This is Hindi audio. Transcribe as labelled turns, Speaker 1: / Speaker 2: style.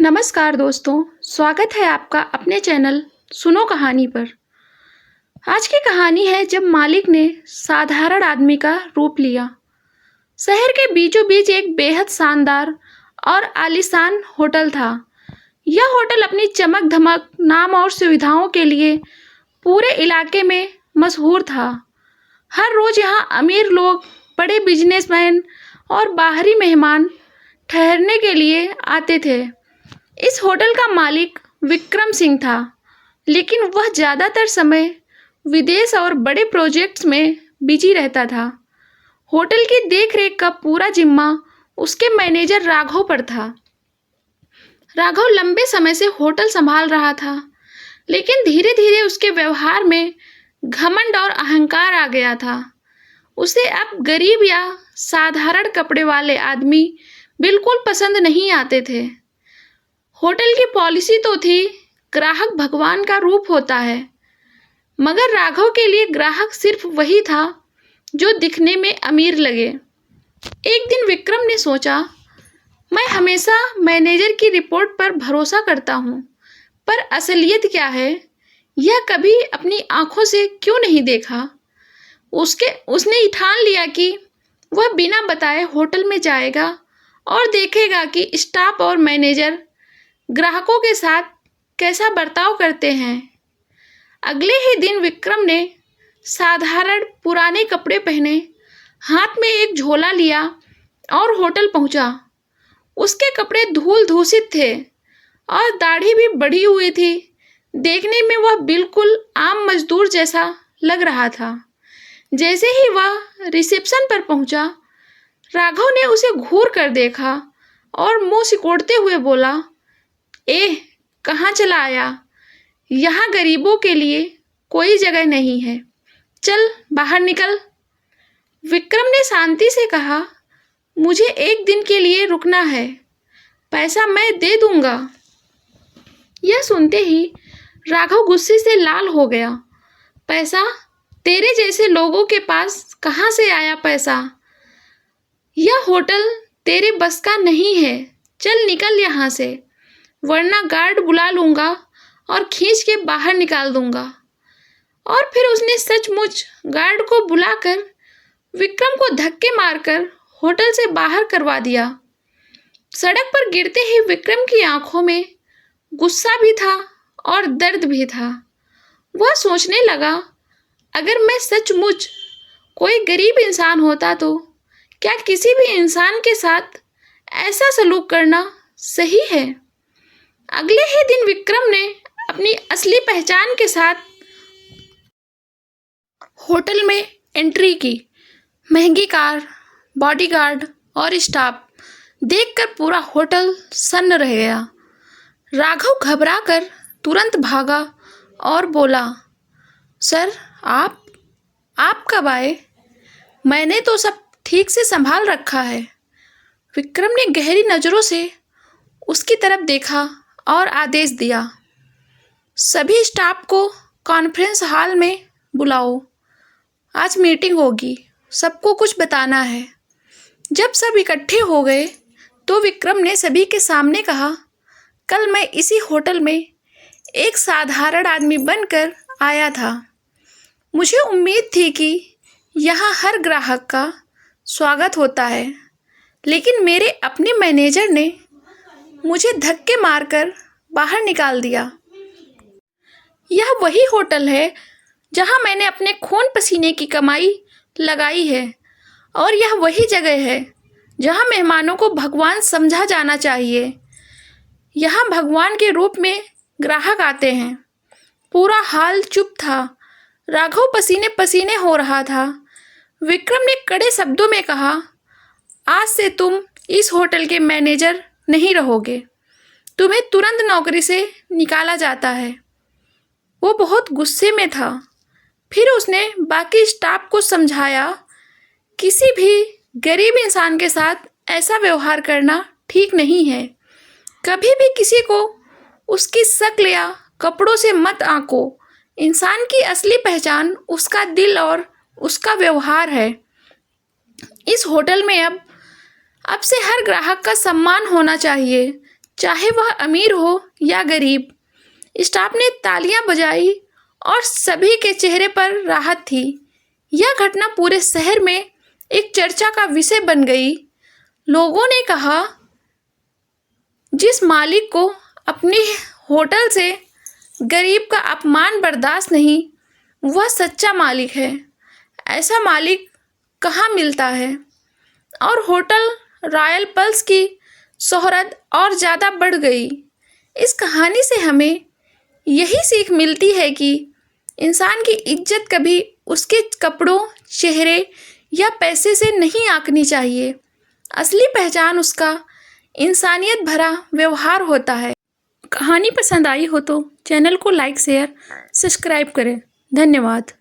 Speaker 1: नमस्कार दोस्तों, स्वागत है आपका अपने चैनल सुनो कहानी पर। आज की कहानी है जब मालिक ने साधारण आदमी का रूप लिया। शहर के बीचों बीच एक बेहद शानदार और आलीशान होटल था। यह होटल अपनी चमक धमक, नाम और सुविधाओं के लिए पूरे इलाके में मशहूर था। हर रोज यहाँ अमीर लोग, बड़े बिजनेसमैन और बाहरी मेहमान ठहरने के लिए आते थे। इस होटल का मालिक विक्रम सिंह था, लेकिन वह ज़्यादातर समय विदेश और बड़े प्रोजेक्ट्स में बिजी रहता था। होटल की देखरेख का पूरा जिम्मा उसके मैनेजर राघव पर था। राघव लंबे समय से होटल संभाल रहा था, लेकिन धीरे धीरे उसके व्यवहार में घमंड और अहंकार आ गया था। उसे अब गरीब या साधारण कपड़े वाले आदमी बिल्कुल पसंद नहीं आते थे। होटल की पॉलिसी तो थी, ग्राहक भगवान का रूप होता है, मगर राघव के लिए ग्राहक सिर्फ वही था जो दिखने में अमीर लगे। एक दिन विक्रम ने सोचा, मैं हमेशा मैनेजर की रिपोर्ट पर भरोसा करता हूँ, पर असलियत क्या है यह कभी अपनी आंखों से क्यों नहीं देखा। उसने ठान लिया कि वह बिना बताए होटल में जाएगा और देखेगा कि स्टाफ और मैनेजर ग्राहकों के साथ कैसा बर्ताव करते हैं। अगले ही दिन विक्रम ने साधारण पुराने कपड़े पहने, हाथ में एक झोला लिया और होटल पहुंचा। उसके कपड़े धूल धूसित थे और दाढ़ी भी बढ़ी हुई थी। देखने में वह बिल्कुल आम मजदूर जैसा लग रहा था। जैसे ही वह रिसेप्शन पर पहुंचा, राघव ने उसे घूर कर देखा और मुंह सिकोड़ते हुए बोला, कहाँ चला आया? यहाँ गरीबों के लिए कोई जगह नहीं है, चल बाहर निकल। विक्रम ने शांति से कहा, मुझे एक दिन के लिए रुकना है, पैसा मैं दे दूंगा। यह सुनते ही राघव गुस्से से लाल हो गया। पैसा? तेरे जैसे लोगों के पास कहाँ से आया पैसा? यह होटल तेरे बस का नहीं है, चल निकल यहाँ से, वरना गार्ड बुला लूंगा और खींच के बाहर निकाल दूंगा। और फिर उसने सचमुच गार्ड को बुलाकर विक्रम को धक्के मारकर होटल से बाहर करवा दिया। सड़क पर गिरते ही विक्रम की आंखों में गुस्सा भी था और दर्द भी था। वह सोचने लगा, अगर मैं सचमुच कोई गरीब इंसान होता तो क्या किसी भी इंसान के साथ ऐसा सलूक करना सही है? अगले ही दिन विक्रम ने अपनी असली पहचान के साथ होटल में एंट्री की। महंगी कार, बॉडीगार्ड और स्टाफ देखकर पूरा होटल सन्न रह गया। राघव घबराकर तुरंत भागा और बोला, सर आप कब आए? मैंने तो सब ठीक से संभाल रखा है। विक्रम ने गहरी नज़रों से उसकी तरफ देखा और आदेश दिया, सभी स्टाफ को कॉन्फ्रेंस हॉल में बुलाओ, आज मीटिंग होगी, सबको कुछ बताना है। जब सब इकट्ठे हो गए तो विक्रम ने सभी के सामने कहा, कल मैं इसी होटल में एक साधारण आदमी बनकर आया था। मुझे उम्मीद थी कि यहाँ हर ग्राहक का स्वागत होता है, लेकिन मेरे अपने मैनेजर ने मुझे धक्के मारकर बाहर निकाल दिया। यह वही होटल है जहां मैंने अपने खून पसीने की कमाई लगाई है, और यह वही जगह है जहां मेहमानों को भगवान समझा जाना चाहिए। यहाँ भगवान के रूप में ग्राहक आते हैं। पूरा हाल चुप था। राघव पसीने पसीने हो रहा था। विक्रम ने कड़े शब्दों में कहा, आज से तुम इस होटल के मैनेजर नहीं रहोगे, तुम्हें तुरंत नौकरी से निकाला जाता है। वो बहुत गुस्से में था। फिर उसने बाकी स्टाफ को समझाया, किसी भी गरीब इंसान के साथ ऐसा व्यवहार करना ठीक नहीं है। कभी भी किसी को उसकी शक्ल या कपड़ों से मत आंको। इंसान की असली पहचान उसका दिल और उसका व्यवहार है। इस होटल में अब से हर ग्राहक का सम्मान होना चाहिए, चाहे वह अमीर हो या गरीब। स्टाफ ने तालियां बजाई और सभी के चेहरे पर राहत थी। यह घटना पूरे शहर में एक चर्चा का विषय बन गई। लोगों ने कहा, जिस मालिक को अपनी होटल से गरीब का अपमान बर्दाश्त नहीं, वह सच्चा मालिक है। ऐसा मालिक कहाँ मिलता है। और होटल रॉयल पल्स की शोहरत और ज़्यादा बढ़ गई। इस कहानी से हमें यही सीख मिलती है कि इंसान की इज्जत कभी उसके कपड़ों, चेहरे या पैसे से नहीं आंकनी चाहिए। असली पहचान उसका इंसानियत भरा व्यवहार होता है। कहानी पसंद आई हो तो चैनल को लाइक, शेयर, सब्सक्राइब करें। धन्यवाद।